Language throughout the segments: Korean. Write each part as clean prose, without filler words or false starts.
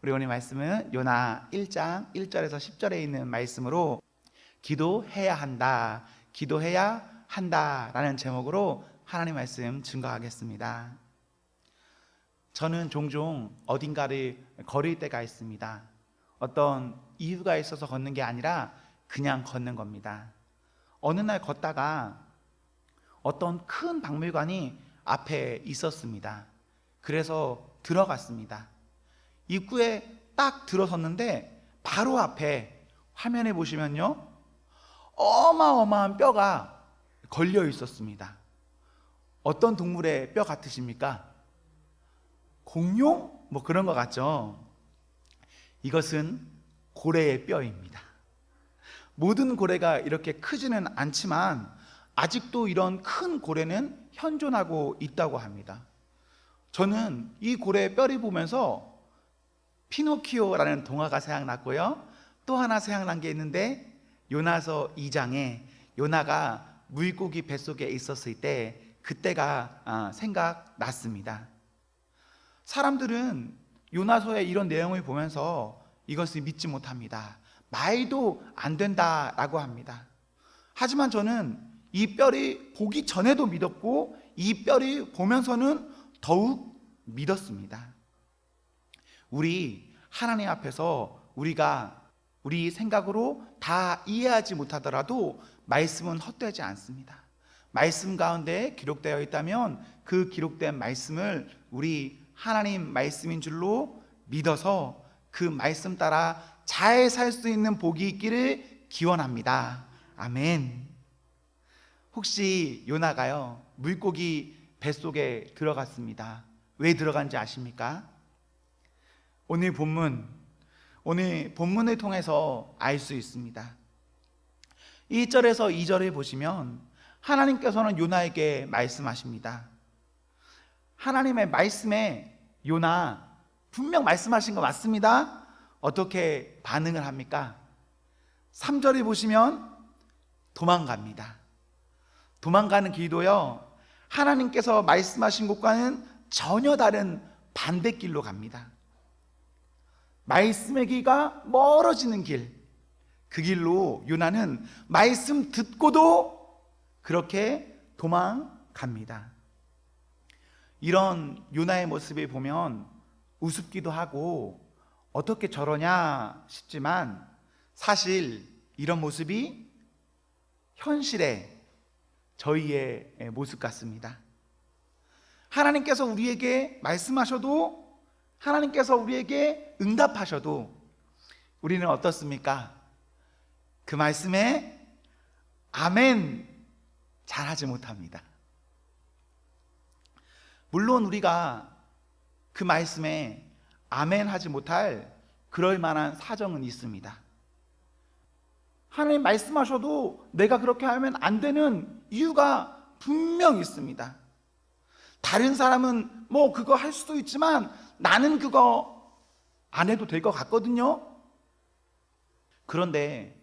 우리 오늘 말씀은 요나 1장 1절에서 10절에 있는 말씀으로 기도해야 한다, 기도해야 한다라는 제목으로 하나님 말씀 증거하겠습니다. 저는 종종 어딘가를 걸을 때가 있습니다. 어떤 이유가 있어서 걷는 게 아니라 그냥 걷는 겁니다. 어느 날 걷다가 어떤 큰 박물관이 앞에 있었습니다. 그래서 들어갔습니다. 입구에 딱 들어섰는데 바로 앞에 화면에 보시면요, 어마어마한 뼈가 걸려 있었습니다. 어떤 동물의 뼈 같으십니까? 공룡? 뭐 그런 것 같죠? 이것은 고래의 뼈입니다. 모든 고래가 이렇게 크지는 않지만 아직도 이런 큰 고래는 현존하고 있다고 합니다. 저는 이 고래의 뼈를 보면서 피노키오라는 동화가 생각났고요, 또 하나 생각난 게 있는데 요나서 2장에 요나가 물고기 뱃속에 있었을 때 그때가 생각났습니다. 사람들은 요나서의 이런 내용을 보면서 이것을 믿지 못합니다. 말도 안 된다라고 합니다. 하지만 저는 이 뼈를 보기 전에도 믿었고 이 뼈를 보면서는 더욱 믿었습니다. 우리 하나님 앞에서 우리가 우리 생각으로 다 이해하지 못하더라도 말씀은 헛되지 않습니다. 말씀 가운데 기록되어 있다면 그 기록된 말씀을 우리 하나님 말씀인 줄로 믿어서 그 말씀 따라 잘 살 수 있는 복이 있기를 기원합니다. 아멘. 혹시 요나가요, 물고기 뱃속에 들어갔습니다. 왜 들어간지 아십니까? 오늘 본문을 통해서 알 수 있습니다. 1절에서 2절을 보시면 하나님께서는 요나에게 말씀하십니다. 하나님의 말씀에 요나 분명 말씀하신 거 맞습니다. 어떻게 반응을 합니까? 3절을 보시면 도망갑니다. 도망가는 길도요, 하나님께서 말씀하신 곳과는 전혀 다른 반대길로 갑니다. 말씀의 길과 멀어지는 길, 그 길로 요나는 말씀 듣고도 그렇게 도망갑니다. 이런 요나의 모습을 보면 우습기도 하고 어떻게 저러냐 싶지만 사실 이런 모습이 현실의 저희의 모습 같습니다. 하나님께서 우리에게 말씀하셔도, 하나님께서 우리에게 응답하셔도 우리는 어떻습니까? 그 말씀에 아멘 잘하지 못합니다. 물론 우리가 그 말씀에 아멘 하지 못할 그럴 만한 사정은 있습니다. 하나님 말씀하셔도 내가 그렇게 하면 안 되는 이유가 분명 있습니다. 다른 사람은 뭐 그거 할 수도 있지만 나는 그거 안 해도 될 것 같거든요. 그런데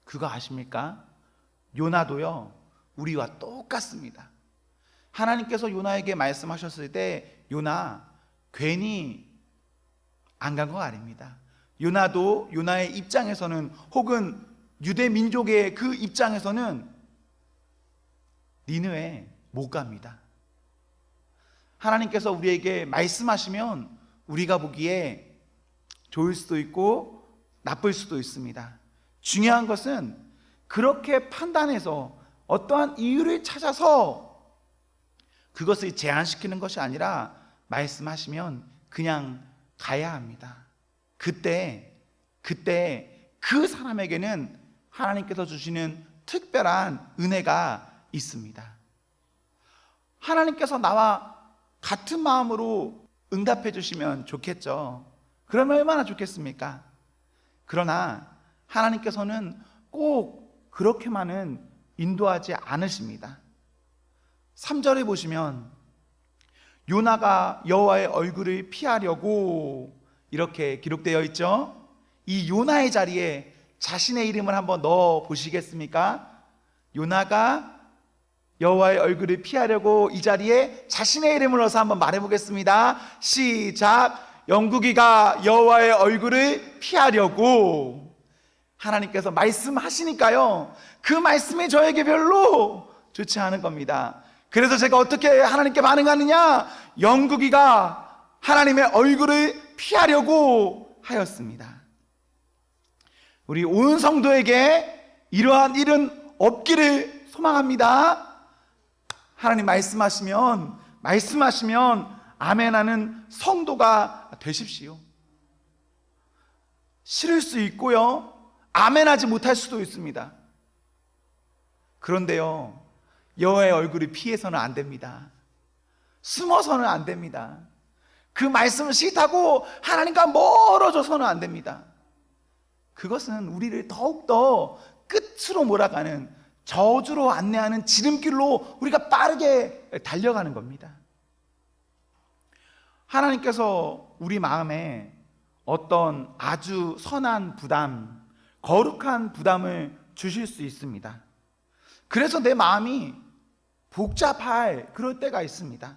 그거 아십니까? 요나도요, 우리와 똑같습니다. 하나님께서 요나에게 말씀하셨을 때 요나 괜히 안 간 거 아닙니다. 요나도 요나의 입장에서는, 혹은 유대 민족의 그 입장에서는 니느웨 못 갑니다. 하나님께서 우리에게 말씀하시면 우리가 보기에 좋을 수도 있고 나쁠 수도 있습니다. 중요한 것은 그렇게 판단해서 어떠한 이유를 찾아서 그것을 제한시키는 것이 아니라 말씀하시면 그냥 가야 합니다. 그때 그 사람에게는 하나님께서 주시는 특별한 은혜가 있습니다. 하나님께서 나와 같은 마음으로 응답해 주시면 좋겠죠. 그러면 얼마나 좋겠습니까? 그러나 하나님께서는 꼭 그렇게만은 인도하지 않으십니다. 3절에 보시면 요나가 여호와의 얼굴을 피하려고 이렇게 기록되어 있죠. 이 요나의 자리에 자신의 이름을 한번 넣어 보시겠습니까? 요나가 여호와의 얼굴을 피하려고 이 자리에 자신의 이름을 넣어서 한번 말해 보겠습니다. 시작. 영국이가 여호와의 얼굴을 피하려고 하나님께서 말씀하시니까요, 그 말씀이 저에게 별로 좋지 않은 겁니다. 그래서 제가 어떻게 하나님께 반응하느냐? 영국이가 하나님의 얼굴을 피하려고 하였습니다. 우리 온 성도에게 이러한 일은 없기를 소망합니다. 하나님 말씀하시면 아멘하는 성도가 되십시오. 싫을 수 있고요, 아멘하지 못할 수도 있습니다. 그런데요, 여호와의 얼굴을 피해서는 안 됩니다. 숨어서는 안 됩니다. 그 말씀을 싫다고 하나님과 멀어져서는 안 됩니다. 그것은 우리를 더욱더 끝으로 몰아가는, 저주로 안내하는 지름길로 우리가 빠르게 달려가는 겁니다. 하나님께서 우리 마음에 어떤 아주 선한 부담, 거룩한 부담을 주실 수 있습니다. 그래서 내 마음이 복잡할 그럴 때가 있습니다.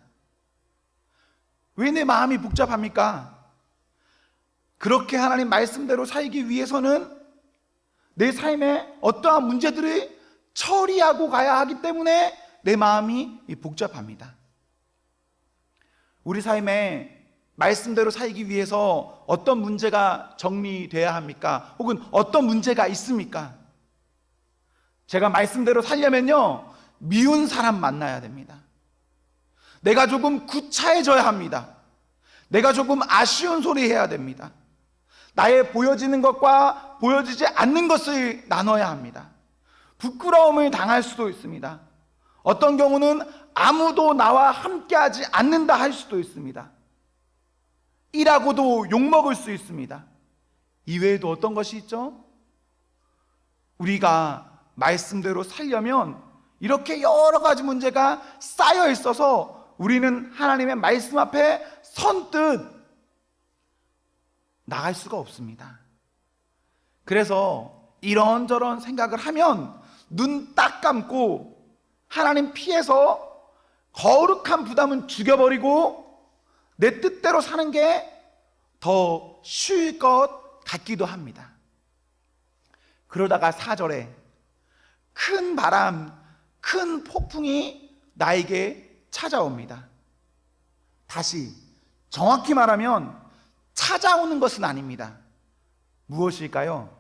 왜 내 마음이 복잡합니까? 그렇게 하나님 말씀대로 살기 위해서는 내 삶에 어떠한 문제들을 처리하고 가야 하기 때문에 내 마음이 복잡합니다. 우리 삶에 말씀대로 살기 위해서 어떤 문제가 정리돼야 합니까? 혹은 어떤 문제가 있습니까? 제가 말씀대로 살려면요, 미운 사람 만나야 됩니다. 내가 조금 구차해져야 합니다. 내가 조금 아쉬운 소리 해야 됩니다. 나의 보여지는 것과 보여지지 않는 것을 나눠야 합니다. 부끄러움을 당할 수도 있습니다. 어떤 경우는 아무도 나와 함께하지 않는다 할 수도 있습니다. 일하고도 욕먹을 수 있습니다. 이외에도 어떤 것이 있죠? 우리가 말씀대로 살려면 이렇게 여러 가지 문제가 쌓여 있어서 우리는 하나님의 말씀 앞에 선뜻 나갈 수가 없습니다. 그래서 이런저런 생각을 하면 눈 딱 감고 하나님 피해서 거룩한 부담은 죽여버리고 내 뜻대로 사는 게 더 쉬울 것 같기도 합니다. 그러다가 4절에 큰 바람, 큰 폭풍이 나에게 찾아옵니다. 다시 정확히 말하면 찾아오는 것은 아닙니다. 무엇일까요?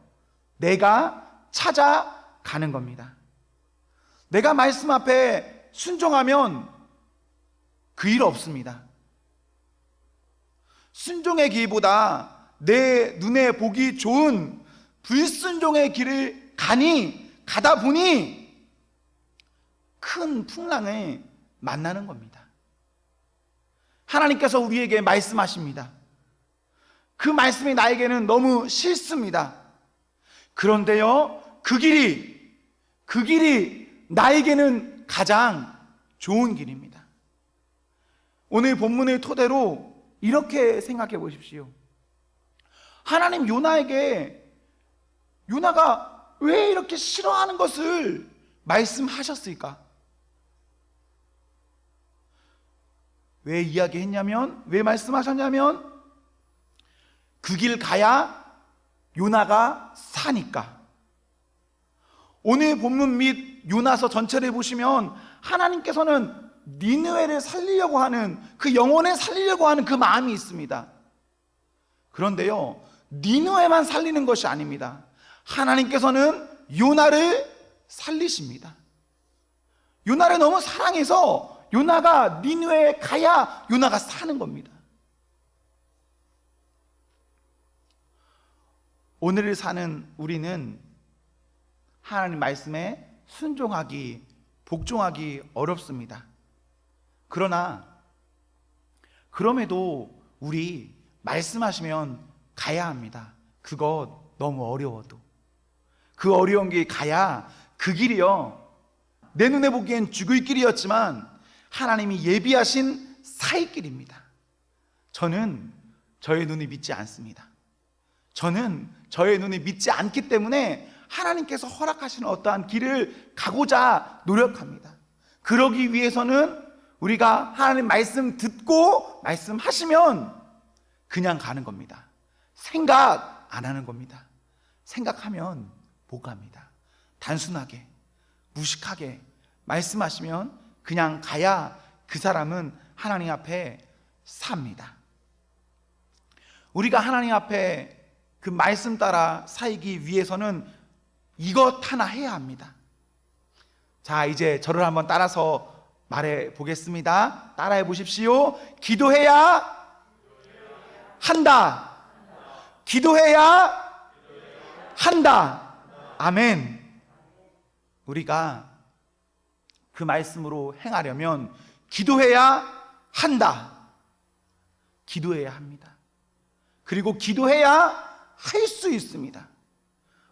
내가 찾아가는 겁니다. 내가 말씀 앞에 순종하면 그 일 없습니다. 순종의 길보다 내 눈에 보기 좋은 불순종의 길을 가다 보니 큰 풍랑을 만나는 겁니다. 하나님께서 우리에게 말씀하십니다. 그 말씀이 나에게는 너무 싫습니다. 그런데요, 그 길이 나에게는 가장 좋은 길입니다. 오늘 본문을 토대로 이렇게 생각해 보십시오. 하나님 요나가 왜 이렇게 싫어하는 것을 말씀하셨을까? 왜 이야기했냐면, 왜 말씀하셨냐면, 그 길 가야 요나가 사니까. 오늘 본문 및 요나서 전체를 보시면 하나님께서는 니느웨를 살리려고 하는, 그 영혼을 살리려고 하는 그 마음이 있습니다. 그런데요, 니느웨만 살리는 것이 아닙니다. 하나님께서는 요나를 살리십니다. 요나를 너무 사랑해서 요나가 니느웨에 가야 요나가 사는 겁니다. 오늘을 사는 우리는 하나님 말씀에 순종하기, 복종하기 어렵습니다. 그럼에도 우리 말씀하시면 가야 합니다. 그거 너무 어려워도. 그 어려운 길 가야 그 길이요, 내 눈에 보기엔 죽을 길이었지만 하나님이 예비하신 살 길입니다. 저는 저의 눈이 믿지 않습니다. 저는 저의 눈이 믿지 않기 때문에 하나님께서 허락하시는 어떠한 길을 가고자 노력합니다. 그러기 위해서는 우리가 하나님 말씀 듣고 말씀하시면 그냥 가는 겁니다. 생각 안 하는 겁니다. 생각하면 못 갑니다. 단순하게, 무식하게 말씀하시면 그냥 가야 그 사람은 하나님 앞에 삽니다. 우리가 하나님 앞에 그 말씀 따라 살기 위해서는 이것 하나 해야 합니다. 자, 이제 저를 한번 따라서 말해 보겠습니다. 따라해 보십시오. 기도해야 한다. 기도해야 한다. 아멘. 우리가 그 말씀으로 행하려면 기도해야 한다. 기도해야 합니다. 그리고 기도해야 할 수 있습니다.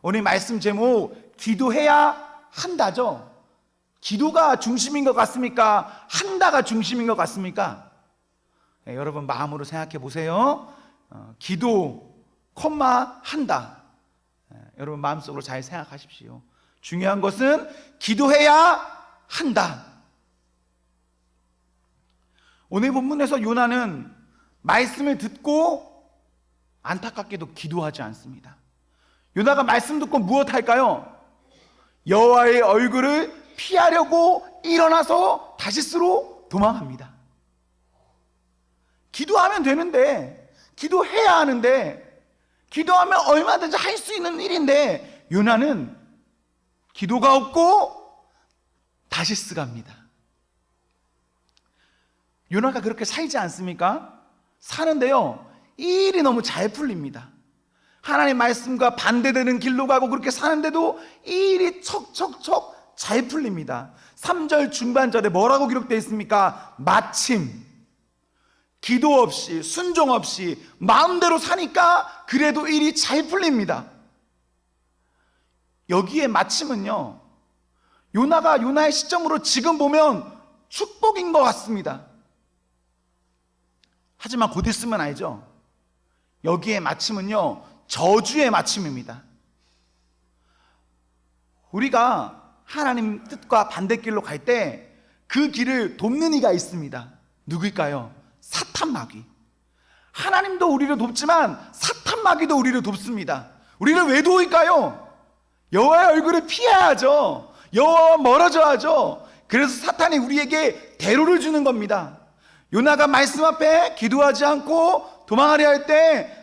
오늘 말씀 제목 기도해야 한다죠. 기도가 중심인 것 같습니까? 한다가 중심인 것 같습니까? 네, 여러분 마음으로 생각해 보세요. 기도, 한다. 네, 여러분 마음속으로 잘 생각하십시오. 중요한 것은 기도해야 한다. 오늘 본문에서 요나는 말씀을 듣고 안타깝게도 기도하지 않습니다. 요나가 말씀 듣고 무엇 할까요? 여호와의 얼굴을 피하려고 일어나서 다시스로 도망합니다. 기도하면 되는데, 기도해야 하는데, 기도하면 얼마든지 할 수 있는 일인데 요나는 기도가 없고 다시스 갑니다. 요나가 그렇게 살지 않습니까? 사는데요, 이 일이 너무 잘 풀립니다. 하나님 말씀과 반대되는 길로 가고 그렇게 사는데도 이 일이 척척척 잘 풀립니다. 3절 중반절에 뭐라고 기록되어 있습니까? 마침 기도 없이 순종 없이 마음대로 사니까 그래도 일이 잘 풀립니다. 여기에 마침은요, 요나가 요나의 시점으로 지금 보면 축복인 것 같습니다. 하지만 곧 있으면 알죠. 여기에 마침은요 저주의 마침입니다. 우리가 하나님 뜻과 반대길로 갈 때 그 길을 돕는 이가 있습니다. 누구일까요? 사탄 마귀. 하나님도 우리를 돕지만 사탄 마귀도 우리를 돕습니다. 우리를 왜 도울까요? 여호와의 얼굴을 피해야죠. 여호와와 멀어져야죠. 그래서 사탄이 우리에게 대로를 주는 겁니다. 요나가 말씀 앞에 기도하지 않고 도망하려 할 때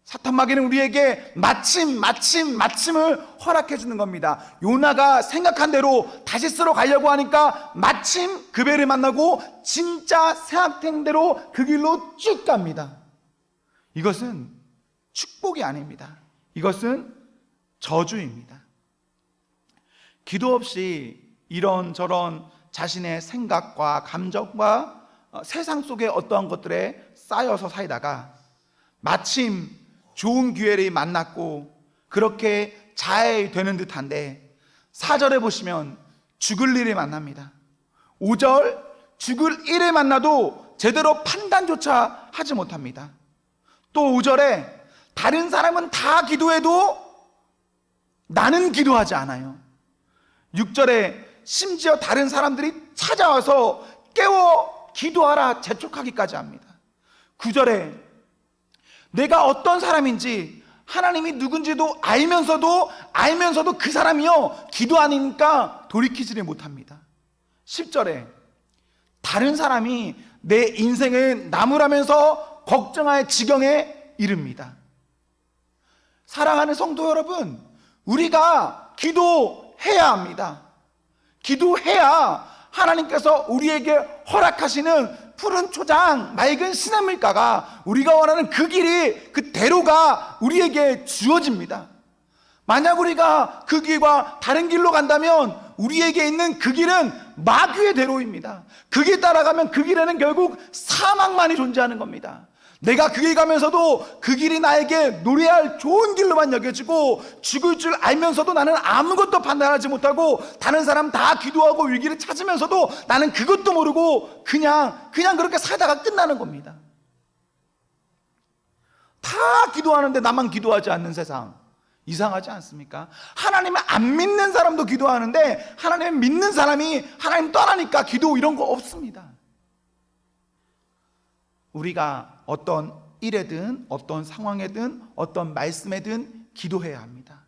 사탄 마귀는 우리에게 마침을 허락해 주는 겁니다. 요나가 생각한 대로 다시스로 가려고 하니까 마침 그 배를 만나고 진짜 생각된 대로 그 길로 쭉 갑니다. 이것은 축복이 아닙니다. 이것은 저주입니다. 기도 없이 이런저런 자신의 생각과 감정과 세상 속의 어떠한 것들에 쌓여서 살다가 마침 좋은 기회를 만났고 그렇게 잘 되는 듯한데 4절에 보시면 죽을 일을 만납니다. 5절 죽을 일을 만나도 제대로 판단조차 하지 못합니다. 또 5절에 다른 사람은 다 기도해도 나는 기도하지 않아요. 6절에 심지어 다른 사람들이 찾아와서 깨워 기도하라 재촉하기까지 합니다. 9절에 내가 어떤 사람인지 하나님이 누군지도 알면서도 그 사람이요 기도하니까 돌이키지를 못합니다. 10절에 다른 사람이 내 인생을 나무라면서 걱정할 지경에 이릅니다. 사랑하는 성도 여러분, 우리가 기도해야 합니다. 기도해야 하나님께서 우리에게 허락하시는 푸른 초장, 맑은 시냇물가가 우리가 원하는 그 길이, 그 대로가 우리에게 주어집니다. 만약 우리가 그 길과 다른 길로 간다면 우리에게 있는 그 길은 마귀의 대로입니다. 그 길 따라가면 그 길에는 결국 사망만이 존재하는 겁니다. 내가 그 길 가면서도 그 길이 나에게 노래할 좋은 길로만 여겨지고 죽을 줄 알면서도 나는 아무것도 판단하지 못하고 다른 사람 다 기도하고 위기를 찾으면서도 나는 그것도 모르고 그냥 그렇게 살다가 끝나는 겁니다. 다 기도하는데 나만 기도하지 않는 세상, 이상하지 않습니까? 하나님을 안 믿는 사람도 기도하는데 하나님을 믿는 사람이 하나님 떠나니까 기도 이런 거 없습니다. 우리가 어떤 일에든 어떤 상황에든 어떤 말씀에든 기도해야 합니다.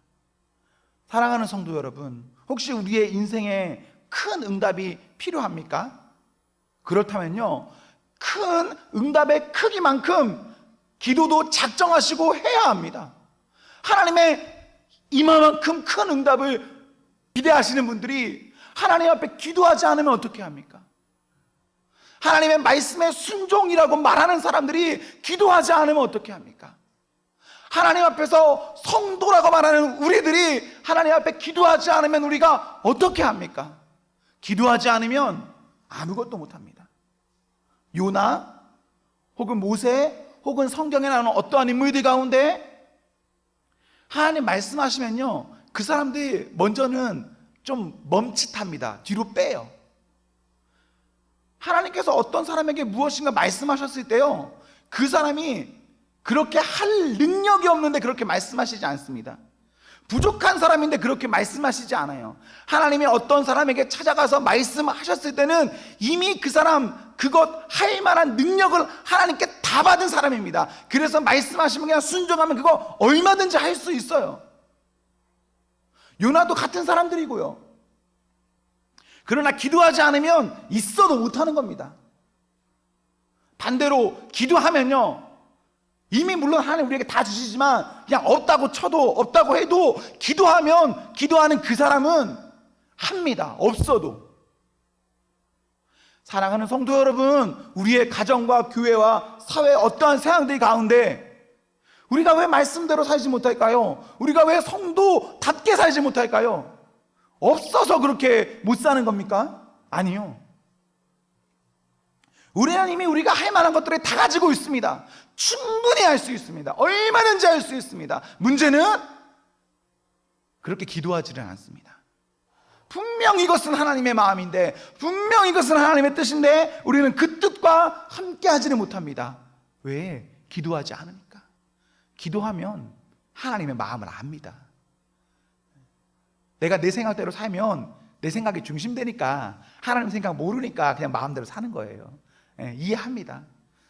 사랑하는 성도 여러분, 혹시 우리의 인생에 큰 응답이 필요합니까? 그렇다면요, 큰 응답의 크기만큼 기도도 작정하시고 해야 합니다. 하나님의 이만큼 큰 응답을 기대하시는 분들이 하나님 앞에 기도하지 않으면 어떻게 합니까? 하나님의 말씀에 순종이라고 말하는 사람들이 기도하지 않으면 어떻게 합니까? 하나님 앞에서 성도라고 말하는 우리들이 하나님 앞에 기도하지 않으면 우리가 어떻게 합니까? 기도하지 않으면 아무것도 못합니다. 요나 혹은 모세 혹은 성경에 나오는 어떠한 인물들 가운데 하나님 말씀하시면요, 그 사람들이 먼저는 좀 멈칫합니다. 뒤로 빼요. 하나님께서 어떤 사람에게 무엇인가 말씀하셨을 때요, 그 사람이 그렇게 할 능력이 없는데 그렇게 말씀하시지 않습니다. 부족한 사람인데 그렇게 말씀하시지 않아요. 하나님이 어떤 사람에게 찾아가서 말씀하셨을 때는 이미 그 사람 그것 할 만한 능력을 하나님께 다 받은 사람입니다. 그래서 말씀하시면 그냥 순종하면 그거 얼마든지 할 수 있어요. 요나도 같은 사람들이고요. 그러나 기도하지 않으면 있어도 못하는 겁니다. 반대로 기도하면요, 이미 물론 하나님 우리에게 다 주시지만 그냥 없다고 쳐도, 없다고 해도 기도하면 기도하는 그 사람은 합니다. 없어도. 사랑하는 성도 여러분, 우리의 가정과 교회와 사회의 어떠한 상황들 가운데 우리가 왜 말씀대로 살지 못할까요? 우리가 왜 성도답게 살지 못할까요? 없어서 그렇게 못 사는 겁니까? 아니요. 우리 하나님이 우리가 할 만한 것들을 다 가지고 있습니다. 충분히 할 수 있습니다. 얼마든지 할 수 있습니다. 문제는 그렇게 기도하지는 않습니다. 분명 이것은 하나님의 마음인데, 분명 이것은 하나님의 뜻인데 우리는 그 뜻과 함께 하지는 못합니다. 왜? 기도하지 않으니까. 기도하면 하나님의 마음을 압니다. 내가 내 생각대로 살면 내 생각이 중심되니까 하나님 생각 모르니까 그냥 마음대로 사는 거예요. 이해합니다.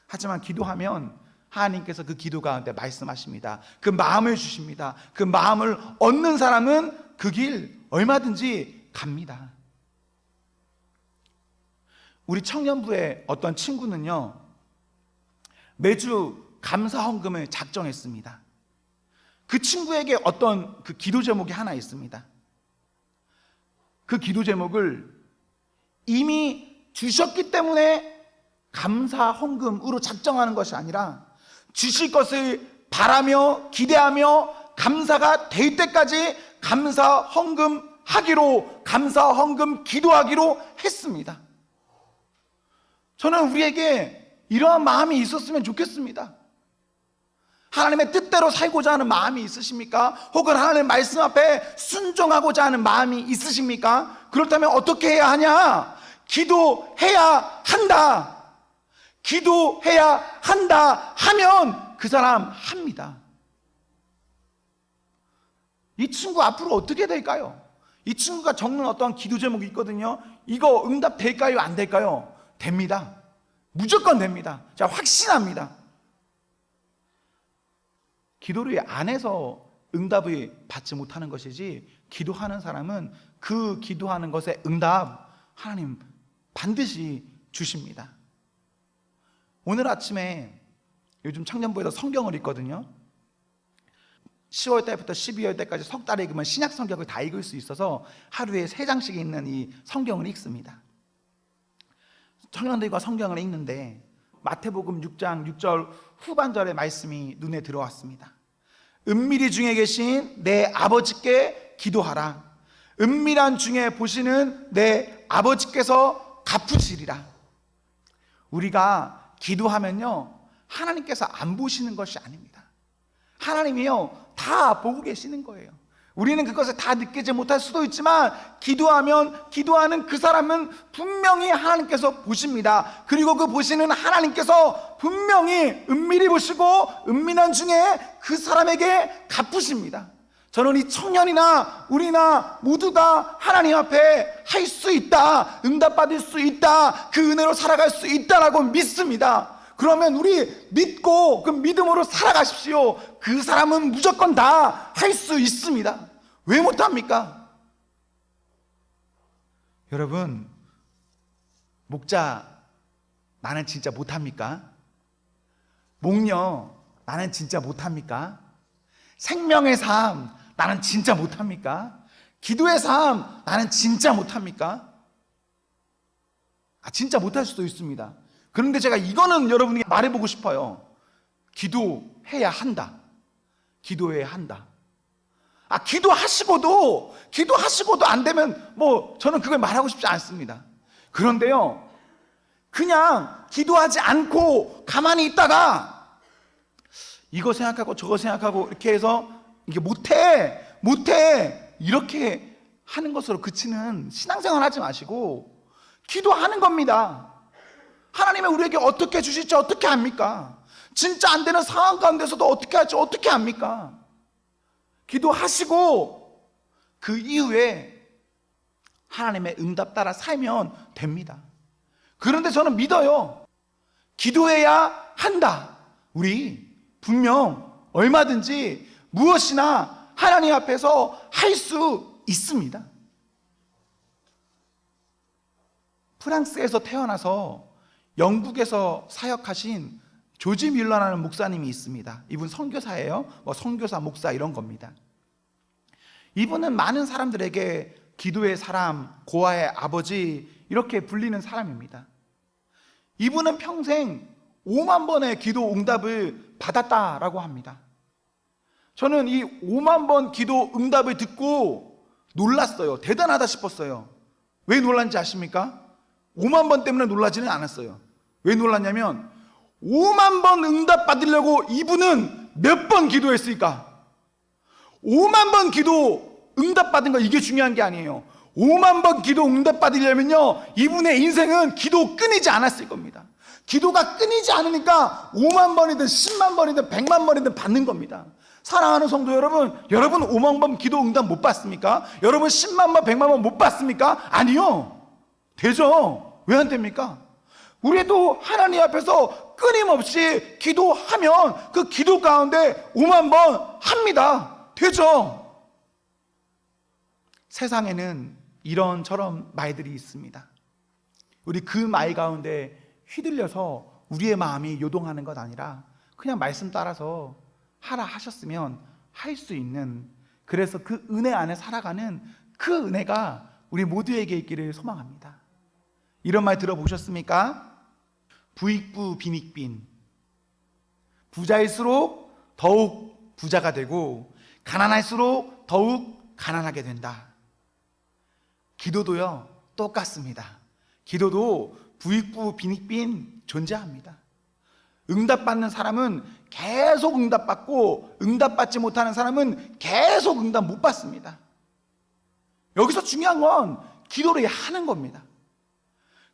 하지만 기도하면 하나님께서 그 기도 가운데 말씀하십니다. 그 마음을 주십니다. 그 마음을 얻는 사람은 그 길 얼마든지 갑니다. 우리 청년부의 어떤 친구는요, 매주 감사 헌금을 작정했습니다. 그 친구에게 어떤 그 기도 제목이 하나 있습니다. 그 기도 제목을 이미 주셨기 때문에 감사 헌금으로 작정하는 것이 아니라 주실 것을 바라며 기대하며 감사가 될 때까지 감사 헌금 하기로, 감사 헌금 기도하기로 했습니다. 저는 우리에게 이러한 마음이 있었으면 좋겠습니다. 하나님의 뜻대로 살고자 하는 마음이 있으십니까? 혹은 하나님의 말씀 앞에 순종하고자 하는 마음이 있으십니까? 그렇다면 어떻게 해야 하냐? 기도해야 한다. 기도해야 한다 하면 그 사람 합니다. 이 친구 앞으로 어떻게 될까요? 이 친구가 적는 어떠한 기도 제목이 있거든요. 이거 응답 될까요? 안 될까요? 됩니다. 무조건 됩니다. 제가 확신합니다. 기도를 안 해서 응답을 받지 못하는 것이지, 기도하는 사람은 그 기도하는 것에 응답 하나님 반드시 주십니다. 오늘 아침에 요즘 청년부에서 성경을 읽거든요. 10월 달부터 12월 달까지 석 달 읽으면 신약 성경을 다 읽을 수 있어서 하루에 3장씩 있는 이 성경을 읽습니다. 청년들과 성경을 읽는데 마태복음 6장 6절 후반절의 말씀이 눈에 들어왔습니다. 은밀히 중에 계신 내 아버지께 기도하라. 은밀한 중에 보시는 내 아버지께서 갚으시리라. 우리가 기도하면요, 하나님께서 안 보시는 것이 아닙니다. 하나님이요, 다 보고 계시는 거예요. 우리는 그것을 다 느끼지 못할 수도 있지만 기도하면, 기도하는 그 사람은 분명히 하나님께서 보십니다. 그리고 그 보시는 하나님께서 분명히 은밀히 보시고 은밀한 중에 그 사람에게 갚으십니다. 저는 이 청년이나 우리나 모두가 하나님 앞에 할 수 있다, 응답받을 수 있다, 그 은혜로 살아갈 수 있다라고 믿습니다. 그러면 우리 믿고 그 믿음으로 살아가십시오. 그 사람은 무조건 다 할 수 있습니다. 왜 못합니까? 여러분, 목자 나는 진짜 못합니까? 목녀 나는 진짜 못합니까? 생명의 삶 나는 진짜 못합니까? 기도의 삶 나는 진짜 못합니까? 진짜 못할 수도 있습니다. 그런데 제가 이거는 여러분에게 말해보고 싶어요. 기도해야 한다. 기도해야 한다. 기도하시고도 안 되면 저는 그걸 말하고 싶지 않습니다. 그런데요, 그냥 기도하지 않고 가만히 있다가 이거 생각하고 저거 생각하고 이렇게 해서 이게 못해 이렇게 하는 것으로 그치는 신앙생활 하지 마시고 기도하는 겁니다. 하나님이 우리에게 어떻게 주실지 어떻게 합니까? 진짜 안 되는 상황 가운데서도 어떻게 할지 어떻게 합니까? 기도하시고 그 이후에 하나님의 응답 따라 살면 됩니다. 그런데 저는 믿어요. 기도해야 한다. 우리 분명 얼마든지 무엇이나 하나님 앞에서 할 수 있습니다. 프랑스에서 태어나서 영국에서 사역하신 조지 밀러라는 목사님이 있습니다. 이분 선교사예요. 선교사, 목사 이런 겁니다. 이분은 많은 사람들에게 기도의 사람, 고아의 아버지 이렇게 불리는 사람입니다. 이분은 평생 5만 번의 기도 응답을 받았다라고 합니다. 저는 이 5만 번 기도 응답을 듣고 놀랐어요. 대단하다 싶었어요. 왜 놀란지 아십니까? 5만 번 때문에 놀라지는 않았어요. 왜 놀랐냐면 5만 번 응답 받으려고 이분은 몇 번 기도했을까? 5만 번 기도 응답 받은 거 이게 중요한 게 아니에요. 5만 번 기도 응답 받으려면요, 이분의 인생은 기도 끊이지 않았을 겁니다. 기도가 끊이지 않으니까 5만 번이든 10만 번이든 100만 번이든 받는 겁니다. 사랑하는 성도 여러분, 여러분 5만 번 기도 응답 못 받습니까? 여러분 10만 번, 100만 번 못 받습니까? 아니요. 되죠. 왜 안 됩니까? 우리도 하나님 앞에서 끊임없이 기도하면 그 기도 가운데 5만 번 합니다. 되죠. 세상에는 이런저런 말들이 있습니다. 우리 그 말 가운데 휘둘려서 우리의 마음이 요동하는 것 아니라 그냥 말씀 따라서 하라 하셨으면 할 수 있는, 그래서 그 은혜 안에 살아가는 그 은혜가 우리 모두에게 있기를 소망합니다. 이런 말 들어보셨습니까? 부익부 빈익빈. 부자일수록 더욱 부자가 되고 가난할수록 더욱 가난하게 된다. 기도도요 똑같습니다. 기도도 부익부 빈익빈 존재합니다. 응답받는 사람은 계속 응답받고 응답받지 못하는 사람은 계속 응답 못 받습니다. 여기서 중요한 건 기도를 하는 겁니다.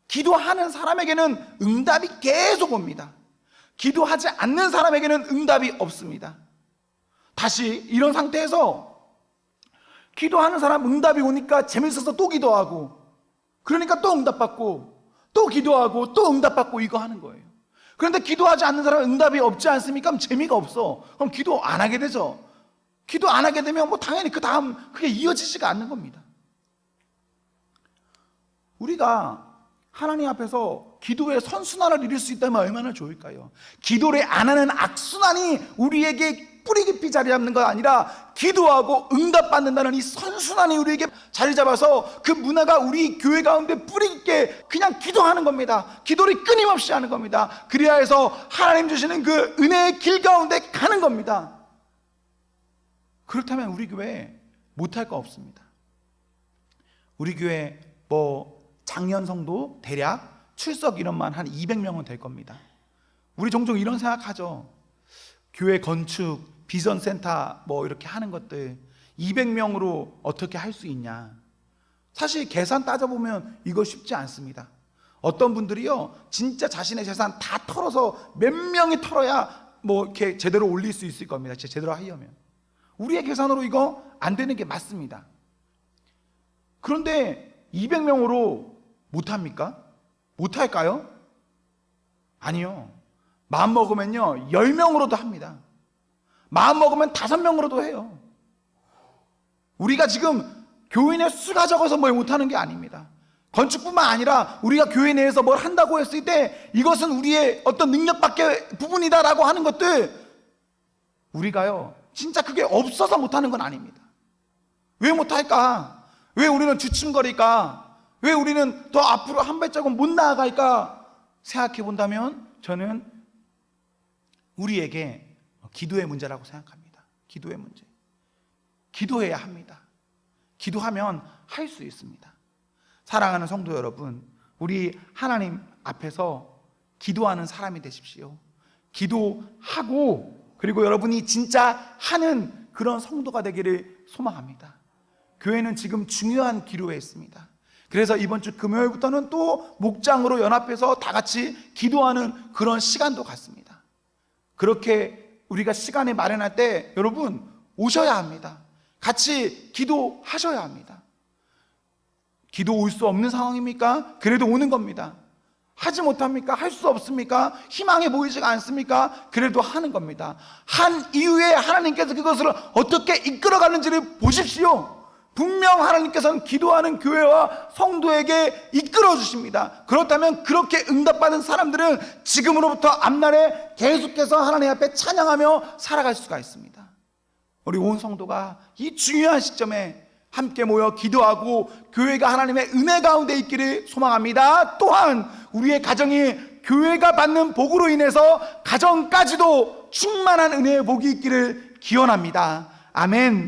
기도하는 사람에게는 응답이 계속 옵니다. 기도하지 않는 사람에게는 응답이 없습니다. 다시 이런 상태에서 기도하는 사람 응답이 오니까 재밌어서 또 기도하고, 그러니까 또 응답받고, 또 기도하고, 또 응답받고, 이거 하는 거예요. 그런데 기도하지 않는 사람은 응답이 없지 않습니까? 그럼 재미가 없어. 그럼 기도 안 하게 되죠. 기도 안 하게 되면 당연히 그 다음 그게 이어지지가 않는 겁니다. 우리가 하나님 앞에서 기도의 선순환을 이룰 수 있다면 얼마나 좋을까요? 기도를 안 하는 악순환이 우리에게 뿌리 깊이 자리 잡는 것 아니라 기도하고 응답받는다는 이 선순환이 우리에게 자리 잡아서 그 문화가 우리 교회 가운데 뿌리 깊게 그냥 기도하는 겁니다. 기도를 끊임없이 하는 겁니다. 그래야 해서 하나님 주시는 그 은혜의 길 가운데 가는 겁니다. 그렇다면 우리 교회 못할 거 없습니다. 우리 교회 작년 성도 대략 출석 인원만 한 200명은 될 겁니다. 우리 종종 이런 생각하죠. 교회 건축, 비전센터 이렇게 하는 것들 200명으로 어떻게 할 수 있냐. 사실 계산 따져보면 이거 쉽지 않습니다. 어떤 분들이요 진짜 자신의 재산 다 털어서 몇 명이 털어야 이렇게 제대로 올릴 수 있을 겁니다. 제대로 하려면. 우리의 계산으로 이거 안 되는 게 맞습니다. 그런데 200명으로 못합니까? 못할까요? 아니요. 마음 먹으면요 10명으로도 합니다. 마음 먹으면 5명으로도 해요. 우리가 지금 교인의 수가 적어서 뭘 못하는 게 아닙니다. 건축뿐만 아니라 우리가 교회 내에서 뭘 한다고 했을 때 이것은 우리의 어떤 능력밖에 부분이다라고 하는 것들, 우리가요 진짜 그게 없어서 못하는 건 아닙니다. 왜 못할까? 왜 우리는 주춤거릴까? 왜 우리는 더 앞으로 한 발자국 못 나아갈까 생각해 본다면 저는 우리에게 기도의 문제라고 생각합니다. 기도의 문제. 기도해야 합니다. 기도하면 할 수 있습니다. 사랑하는 성도 여러분, 우리 하나님 앞에서 기도하는 사람이 되십시오. 기도하고 그리고 여러분이 진짜 하는 그런 성도가 되기를 소망합니다. 교회는 지금 중요한 기로에 있습니다. 그래서 이번 주 금요일부터는 또 목장으로 연합해서 다 같이 기도하는 그런 시간도 갖습니다. 그렇게 우리가 시간을 마련할 때 여러분 오셔야 합니다. 같이 기도하셔야 합니다. 기도 올 수 없는 상황입니까? 그래도 오는 겁니다. 하지 못합니까? 할 수 없습니까? 희망이 보이지가 않습니까? 그래도 하는 겁니다. 한 이후에 하나님께서 그것을 어떻게 이끌어가는지를 보십시오. 분명 하나님께서는 기도하는 교회와 성도에게 이끌어 주십니다. 그렇다면 그렇게 응답받은 사람들은 지금으로부터 앞날에 계속해서 하나님 앞에 찬양하며 살아갈 수가 있습니다. 우리 온 성도가 이 중요한 시점에 함께 모여 기도하고 교회가 하나님의 은혜 가운데 있기를 소망합니다. 또한 우리의 가정이 교회가 받는 복으로 인해서 가정까지도 충만한 은혜의 복이 있기를 기원합니다. 아멘.